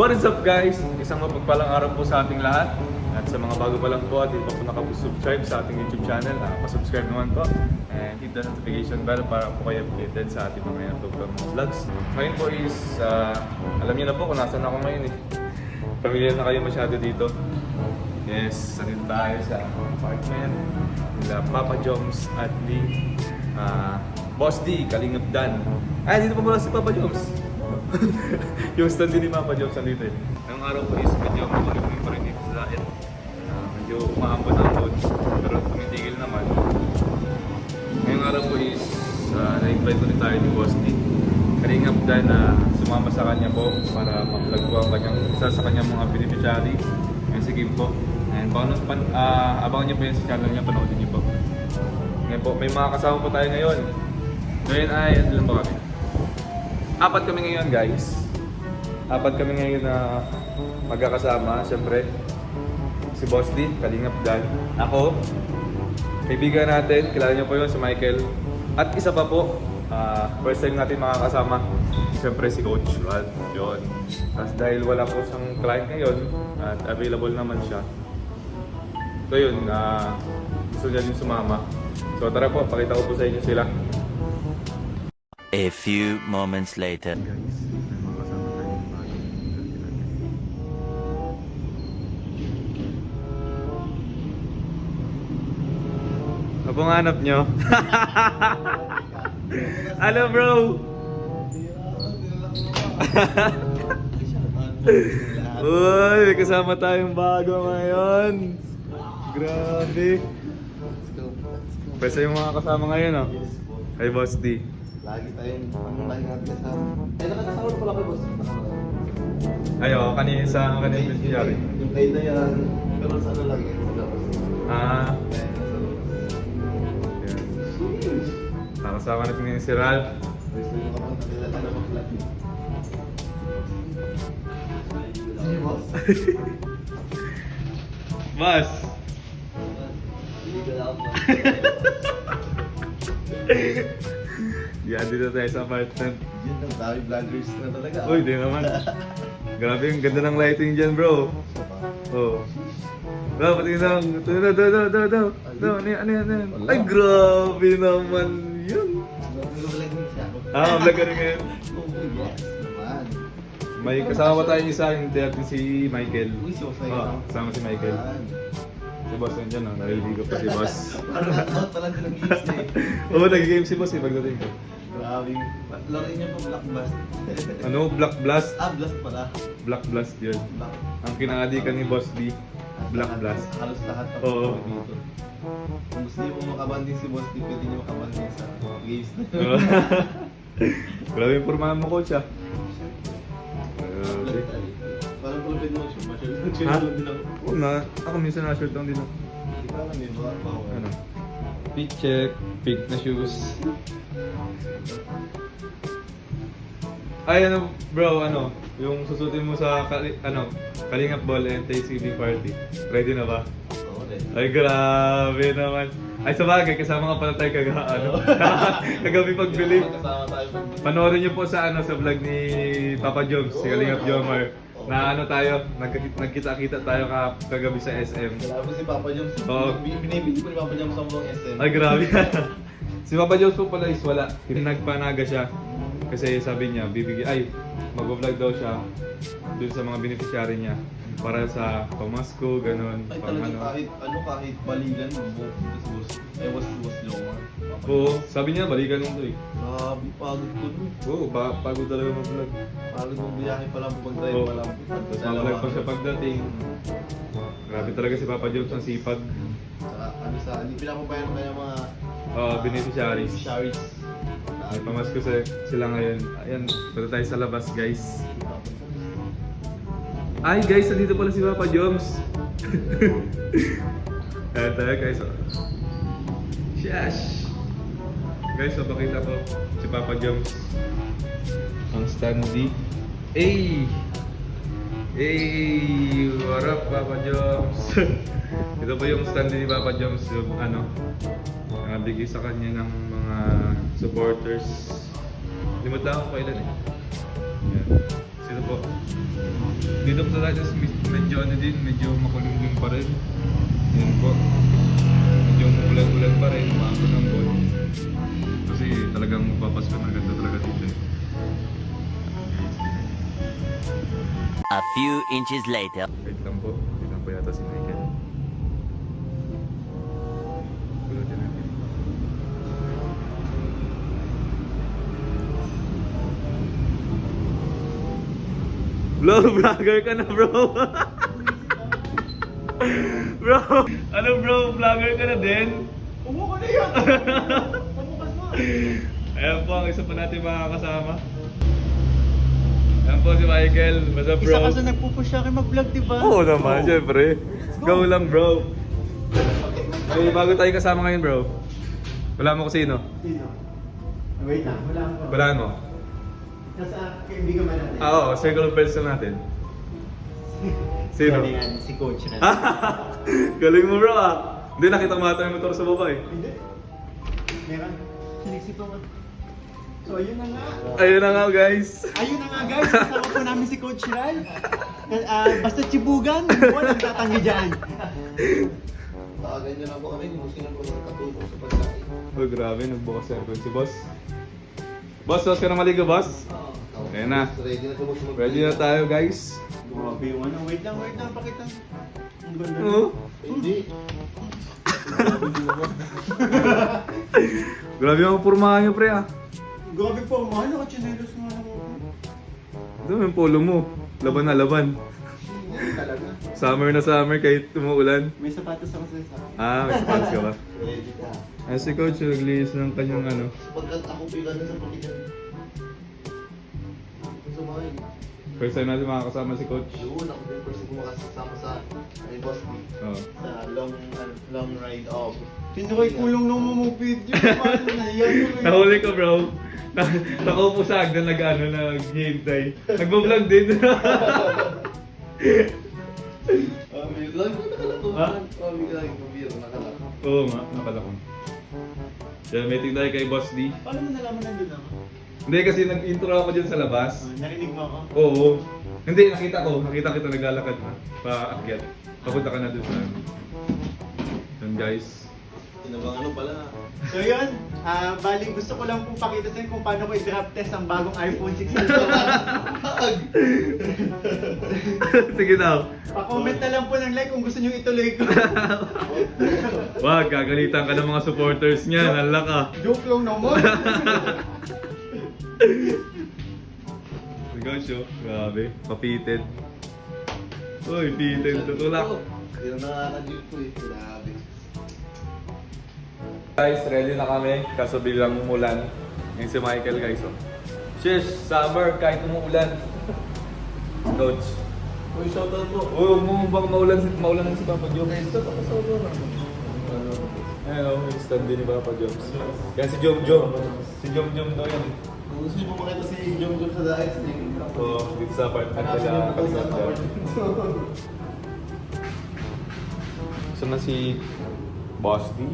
What is up guys? Isang mapagpalang araw po sa ating lahat. At sa mga bago pa lang po at hindi pa po nakapag-subscribe sa ating YouTube channel, pa-subscribe naman po. And hit the notification bell para po kayo updated sa ating mga upload mga vlogs. Ngayon po is, alam niyo na po kung nasaan ako ngayon eh. Familiar na kayo masyado dito. Yes, nandito tayo sa apartment nila Papa Joms at ni Boss D, Kalingap Dan. Ay, dito pa pala si Papa Joms. Yung stand din ni Papa Joms nandito eh. Ngayong araw po is medyo malamig pa rin dito sa diet. Medyo umaambon-ambon, pero tumitigil naman. Ngayong araw po is na-invite ko rin tayo ni Boss D. Kalingap Dan na sumama sa kanya po para ma-vlog po ang kanyang isa sa kanyang mga beneficiary. Ngayon si Kim po. And abangan niyo po yan sa channel niya, panoodin niyo po. Ngayon po, may mga kasama po tayo ngayon. Ngayon ay, ano lang ba kami? Apat kami ngayon guys. Apat kami ngayon na magkakasama. Siyempre, si Boss D, Kalingap Dan, ako, kaibigan natin, kilala niyo po yun, si Michael. At isa pa po, first time natin makakasama, siyempre si Coach Rod, yun. Tapos dahil wala po siyang client ngayon, at available naman siya. So yun, gusto niya din sumama. So tara po, pakita ko po sa inyo sila. A few moments later. Guys, may mga kasama tayo ng bago. Ano pong hanap nyo? Ano bro? Uy, may kasama tayong bago ngayon. Grabe. Pwesa yung mga kasama ngayon oh. Kay Boss D. Lagi tayong lagi natin kasama. Ay, nakakasama na pala kay Boss. Ay, oo, kanina sa kanina beneficiary. Yung kay Dayan, pero sa ano lang yun, sa labas. Ah, Ayan, nasa labas. yan. Nakasama natin ngayon si Ralph. Gusto nyo kapag nakilala na mag-vlog. Sige, Boss. Mas! Hindi ko lang. Yan, dito tayo sa apartment. Yun ang dami vloggers na talaga. Uy, di naman. Grabe, yung ganda ng lighting dyan, bro. Oh. Bro, pati lang. Daw. Ano yan? Ay, grabe naman yun. Vlog din siya. Vlog ka rin ngayon. Oh, yes naman. May kasama tayo isa, hindi natin si Michael. Uy, si Boss. Kasama si Michael. Si Boss nandiyan, no? Naliligo pa si Boss. Parang knockout pa lang din ang games eh. Oo, nag-game si Boss eh, pagdating ko. Grabe. Laruin niyo pa Black Blast. Ano? Black Blast? Blast pala. Black Blast yun. Black. Ang kinaadikan ni Boss D, Black Blast. Halos lahat ng Oo. dito. Kung gusto niyo po makabanding si Boss D, pwede niyo makabanding sa games na yun. Oo. Grabe yung pormahan mo, coach ah. Grabe. Parang pulpin mo siya. Masyal Ha? lang din ako. Oo nga, ako minsan na-shirt lang din ako. Hindi pa alam yun, baka bawal. Ano? Fit check, pink na shoes. Ay ano bro, ano, yung susutin mo sa Kalingap Ball and TCB party. Ready na ba? Oo, rin. Ay grabe naman. Ay sa bagay, kasama nga pala tayo kagabi pagbili. Kasama tayo pag Panoorin niyo po sa sa vlog ni Papa Joms, si Kalingap Jomar. Na tayo, nagkita-kita tayo kagabi sa SM. Grabe si Papa Joms. Oo. Binibili ko ni Papa Joms sa mga SM. Ay grabe. Si Papa Joms po pala is wala. Nagpanaga siya. Kasi sabi niya, mag-vlog daw siya dun sa mga beneficiary niya. Para sa pamasko, ganun. Ay Pang talaga kahit baligan, I was Jomar. Oo, sabi niya, balikan mo to eh. Grabe, pagod ko dun. Oo, pagod talaga mag-vlog. Pagod mong biyahe pa lang, pag-drive Oo. pa lang. Tapos mag-vlog pa siya pagdating. Grabe talaga si Papa Joms ang sipag. Saka hindi pinapabayan ng kanya mga Beneficiaries. beneficiaries. May pamasko sila ngayon. Ayan, punta tayo sa labas guys. Ay guys, nandito pala si Papa Joms. Ayan tayo guys. Shash! Guys, papakita ko si Papa Joms. Ang standee. Hey! Hey! What up Papa Joms? Ito po yung standee ni Papa Joms. Yung bigay sa kanya ng mga supporters. Limot lang ako kailan eh. Yan. Ito po. Dito po tayo medyo ano din, medyo makulungling pa rin. Yan po. Medyo ulan-ulan pa rin, umaga ng bon. Kasi talagang magpapasko na ganda talaga dito eh. A few inches later. Wait lang po. Wait lang po yata si Michael. Pulutin natin. Bro, vlogger ka na bro. Bro, ano bro, vlogger ka na din? Umuha na yan! Pamukas mo! Ayan po ang isa pa natin makakasama. Ayan po si Michael. Basta bro. Isa ka sa nagpupush sa akin mag-vlog, di ba? Oo naman, syempre. Go lang bro. May bago tayong kasama ngayon bro. Wala mo kung sino? Sino? Wait lang, wala ako. Wala mo? Nasa kaibigan ba natin? Oo, circle of friends na natin. Sino? Galingan, si Coach na. Galing mo bro ah. Hindi, nakita ko mata yung motor sa baba eh. Hindi. Meron. Sinisipa mo. So, ayun na nga. Ayun na nga guys. Ayun na nga guys, kasama po namin si Coach Ral. Basta chibugan, walang tatanggi dyan. Ganyan lang po kami, gusto na po nakatulong sa pagkain. Oh grabe, nagbukas sa aircon si boss. Boss, ka na maligo boss? Ayan na. Ready na sumusunod. Ready na tayo guys. Grabe yung ano. Wait lang, pakita. Ang ganda. Oo. Hindi. Grabe ang purmahan nyo pre ah. Grabe po, mahal. Naka-chinelos nga ako. Ito yung polo mo. Laban na laban. Talaga. Summer na summer kahit umuulan. May sapatos ako sa isa. Ah, may sponsor ka ba? Ready ka. Ah, si coach naglinis ng kanyang ano. Sapagkat ako pila na sa pakitan. Gusto mo yun? First time natin makakasama si coach. Yun, ako din first ko makasama sa boss me. Oh. Sa long ride off. Pinukoy kulong nung mumupid yun. Paano na yan? Nahuli ko bro. Nakaupo sa agdan nag-hintay. Nagbo-vlog din. Lagi ko nakalako. Ha? Lagi ko biro nakalako. Oo nga, nakalakon. Kaya meeting tayo kay Boss D. Paano mo nalaman nandun ako? Hindi kasi nag-intro ako dyan sa labas. Narinig mo ako? Oo. Hindi, nakita kita naglalakad na. Paakyat. Papunta ka na dun sa ano. Yun guys. Tinabang ano pala. So yun, bali gusto ko lang pong pakita sa inyo kung paano ko i-drop test ang bagong iPhone 6. Sige na. Pa-comment na lang po ng like kung gusto nyo ituloy ko. Wag, gagalitan ka ng mga supporters niya. Hala ka. Joke lang naman. Ikaw show. Grabe. Papited. Uy, pited. Tutulak. Yun ang nakaka-deal ko eh. Grabe. Guys, ready na kami. Kaso bilang umulan. Yung si Michael guys. Oh. Cheers! Summer kahit umuulan. Coach. Uy, shoutout po. Oh, huwag mo bang maulan na si Papa Joms? Ayun o, yung stand din ni Papa Joms. Yan si Jom Jom. Si Jom Jom daw yan. Kung gusto niyo po makita si Jom Jom sa dahil sa tingin ko. Oo, dito sa apartment Hanapin niyo po sa dyan. apartment. So na si Boss D.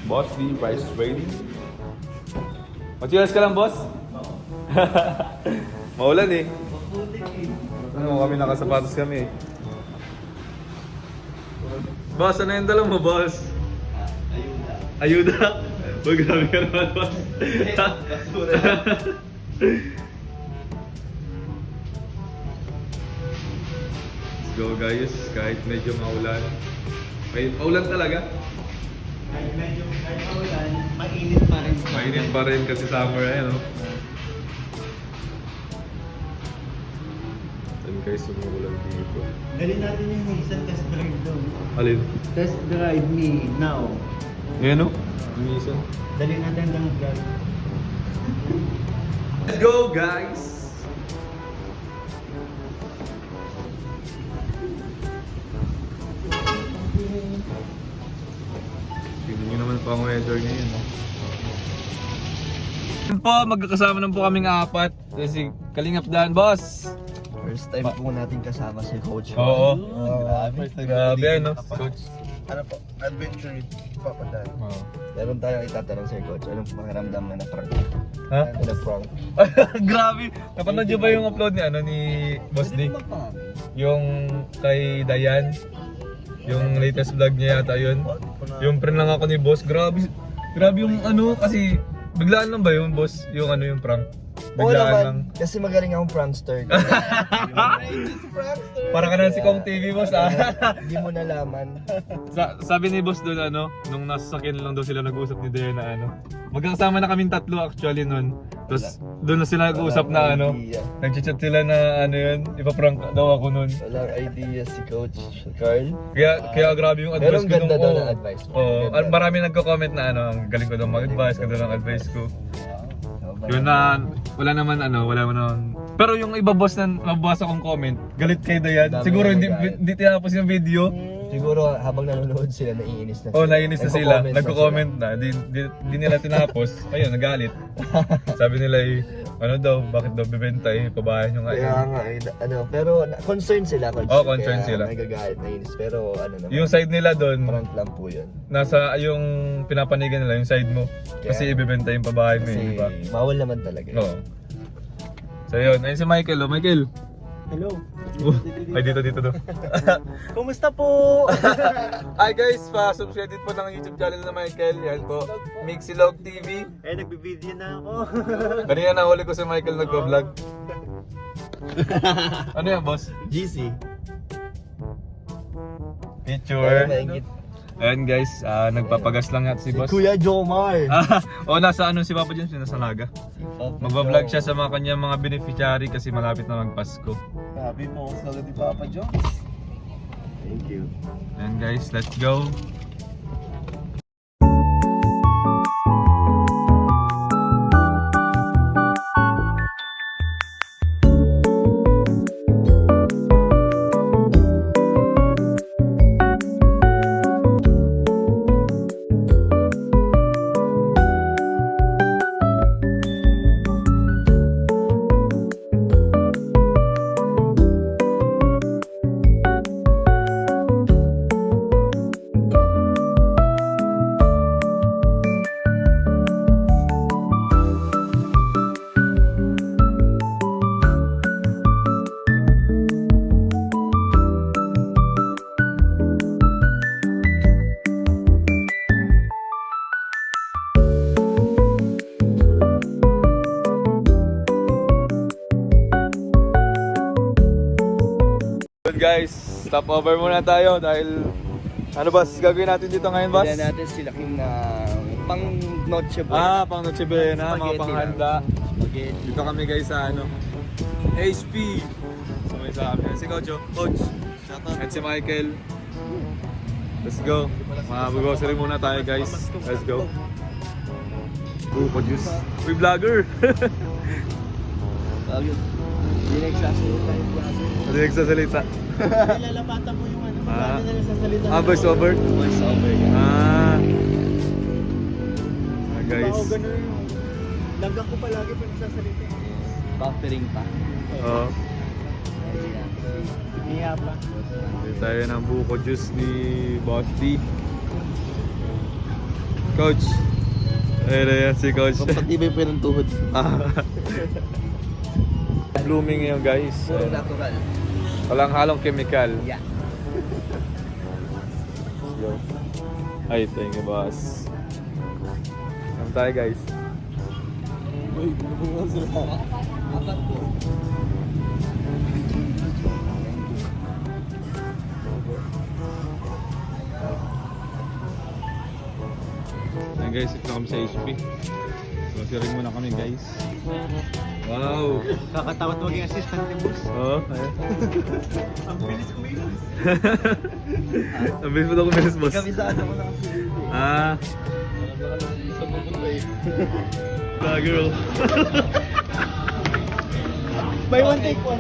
Boss D, price trading. Mag-cheers ka lang, boss? Maulan eh. Ano kami nakasapatos kami eh. Boss, ano yung dala mo, boss? Ayuda. Uy, grabe ka naman, boss. Basura. Let's go guys, kahit medyo maulan. Maulan talaga. Kahit medyo maulan, mainit pa rin. Mainit pa rin kasi summer eh, no? Then guys, umuulan dito. Dali natin yung isang test drive doon. Alin? Test drive me now. Ngayon, no? Minsan. Dali natin ang vlog. Let's go, guys! Tignan nyo naman pa ang weather ngayon, no? Yun po, magkakasama na po kaming apat. Si Kalingap Dan, boss! First time po natin kasama si Coach. Oo. Grabe. First time Grabe, natin no? nakapa- Coach. Ano po? Adventure with Papa Dan. Oo. Meron tayong itatanong sir coach. Anong pakiramdam na na-prank? Ha? Na-prank? Grabe! Napanood niyo ba yung upload ni ni Boss Nick? Yung kay Dayan? Yung latest vlog niya yata yun? Yung friend lang ako ni Boss. Grabe yung kasi biglaan lang ba yun Boss? Yung yung prank? Oo Biglaan naman, lang. kasi magaling akong prankster. Para ka na si Kong TV Boss Hindi mo nalaman. Sabi ni Boss doon nung nasa sakyan lang daw sila nag-uusap ni Dayan na magkakasama na kaming tatlo actually nun. Tapos doon na sila nag-uusap na idea. nag-chat sila na yun, ipaprank daw ako nun. Walang idea si Coach Carl. Kaya grabe yung Pero advice ang ko ganda daw oo. ng advice mo. Oo, Ang ganda. marami nagko-comment na ang galing ko daw mag-advise, ganda ng advice ko. Yun na, wala naman. Pero yung iba boss na mababasa kong comment, galit kay Dayan. Dami Siguro na hindi nagalit. tinapos yung video. Siguro habang nanonood sila, naiinis na sila. Oh, nainis na sila. Nagko-comment Nagko-comment na. Di nila tinapos. Ayun, nagalit. Sabi nila bakit daw bibenta pabayan yung Kaya nga, pero concerned sila. concerned sila. Nagagalit, naiinis. Pero naman, Yung side nila doon, prank lang po yun. nasa yung pinapanigan nila, yung side mo. Kasi ibebenta yung pabahay mo, Kasi di ba? bawal naman talaga. Oo. So yun, ayun si Michael. Michael. Hello. Ay, dito daw. Kumusta po? Hi guys, pa-subscribe din po ng YouTube channel na Michael. Yan po, Mixilog TV. Nagbe-video na ako. Kanina nahuli ko si Michael nagpo-vlog. Ano yan, boss? GC. Picture. Maingit. Ayan guys, nagpapagas lang yan si boss. Kuya Jomar. Nasa nasi Papa James, nasa Naga. Magbablog siya sa mga kanyang mga beneficiary kasi malapit na magpasko. Happy po sa ni Papa Jones. Thank you. Ayan guys, let's go. Good guys, stop over muna tayo dahil ano ba gagawin natin dito ngayon, boss? Kailan natin sila ng pang Noche Buena. Pang Noche Buena, mga Spaghetti panghanda. Spaghetti. Dito kami guys sa HP. So may sa amin si Coach, at si Michael. Let's go. Mag-grocery muna tayo guys. Let's go. Buko juice. Uy, vlogger! Hindi nagsasalita yung vlogger. Hindi nagsasalita. Nilalapatan mo yung Ah. Paano nila sasalita? Voice over? Voice over yan. Guys. Ako ganun yung... Lagyan ko palagi pag nagsasalita. Buffering pa. Oh. Niya pa. Dito tayo ng buko juice ni Boss D. Coach. Ayun si Coach. Patibay po ng tuhod. Blooming ngayon guys. Puro natural. Walang halong chemical. Yeah. Let's go. Ay, thank you boss. Ano tayo guys? Uy, bumubong sila. Apat po. Ayan guys, ito na kami sa HP. Grocery muna kami guys. Wow! Kakatawat maging assistant ni boss. Oh, ayan. Ang bilis kumilos. Ang bilis mo daw kumilos boss. Kabisado ko na kasi. Saan pupunta eh? Girl. Buy one take one.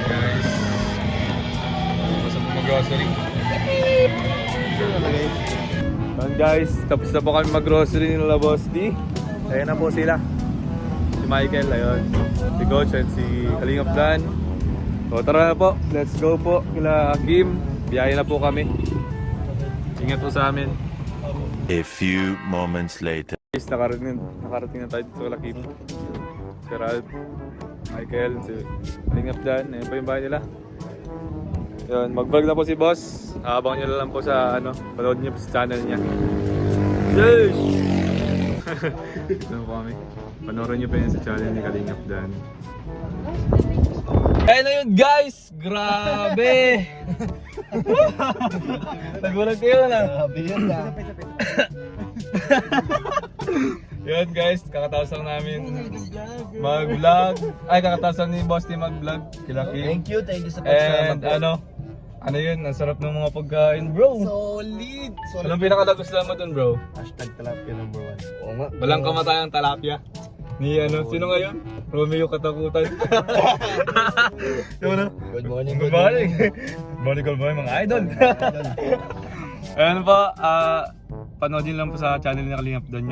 Guys. Basta po mag-grocery. Ayan guys, tapos na po kami mag-grocery nila Boss D. Ayan na po sila. Si Michael, ayun. Si Coach at si Kalingap Dan. So tara na po, let's go po kila Hakim. biyahe na po kami. Ingat po sa amin. A few moments later. Guys, nakarating na tayo dito sa Kalakip. Si Ralph, Michael, si Lingap Dan, ayun pa yung bahay nila. Yun, mag-vlog na po si boss. Abangan nyo na lang po sa panood nyo po sa channel niya. Yes! Ito po kami. Panoorin nyo pa yun sa channel ni Kalingap Dan. Ayun na yun guys! Grabe! Nagulat kayo na. Grabe yun na. Yun guys, kakatapos lang namin mag-vlog. Ay, kakatapos lang ni Boss T mag-vlog. Kila Kim. Thank you sa pagsama. And ano yun, ang sarap ng mga pagkain bro. Solid! Anong pinakalagustuhan mo dun bro? Hashtag tilapia number 1. Oo nga. Walang kamatayang talapia. Ni sino ngayon? Romeo Katakutan. Yun Good morning, Good morning. Good morning mga idol. Ayun po, panoodin lang po sa channel ni Kalingap Dan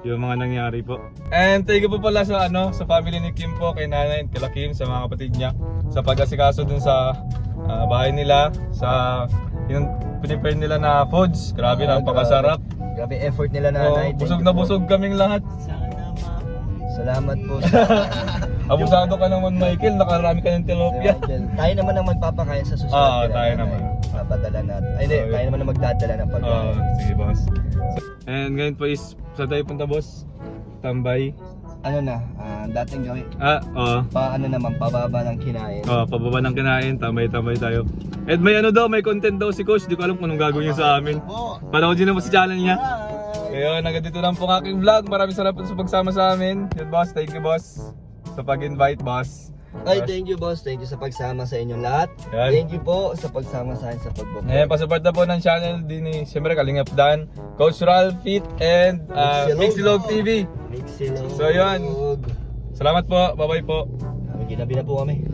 yung mga nangyari po. And thank you po pala sa sa family ni Kim po, kay nanay, kila Kim, sa mga kapatid niya sa pag-asikaso dun sa bahay nila, sa yung prepare nila na foods. Grabe, napakasarap. Grabe effort nila Oh, nanay. busog na busog kaming lahat. Salamat po sa Abusado ka naman Michael, nakarami ka ng tilapia. Tayo naman ang magpapakain sa susunod. Tayo naman. Papadala natin. Ay, hindi. Okay. Tayo naman ang magdadala ng pagkain. Sige boss. And ngayon po is, saan tayo punta boss? Tambay. Ano na, dating gawin. Pababa ng kinain. Pababa ng kinain, tambay-tambay tayo. And may may content daw si Coach, di ko alam kung anong gagawin niya sa amin. Panoodin na po sa channel niya. Ayun, hanggang dito lang po ang aking vlog. Maraming salamat sa pagsama sa amin. Yun boss, thank you boss. Sa pag-invite boss. Ay, thank you boss. Thank you sa pagsama sa inyong lahat. Yan. Thank you po sa pagsama sa akin sa pagbubuo. Ngayon, pasupport na po ng channel din ni, siyempre, Kalingap Dan, Coach Ralph Fit, and Mixilog TV. Mixilog. So, yun. Salamat po. Bye-bye po. Ginabi na po kami.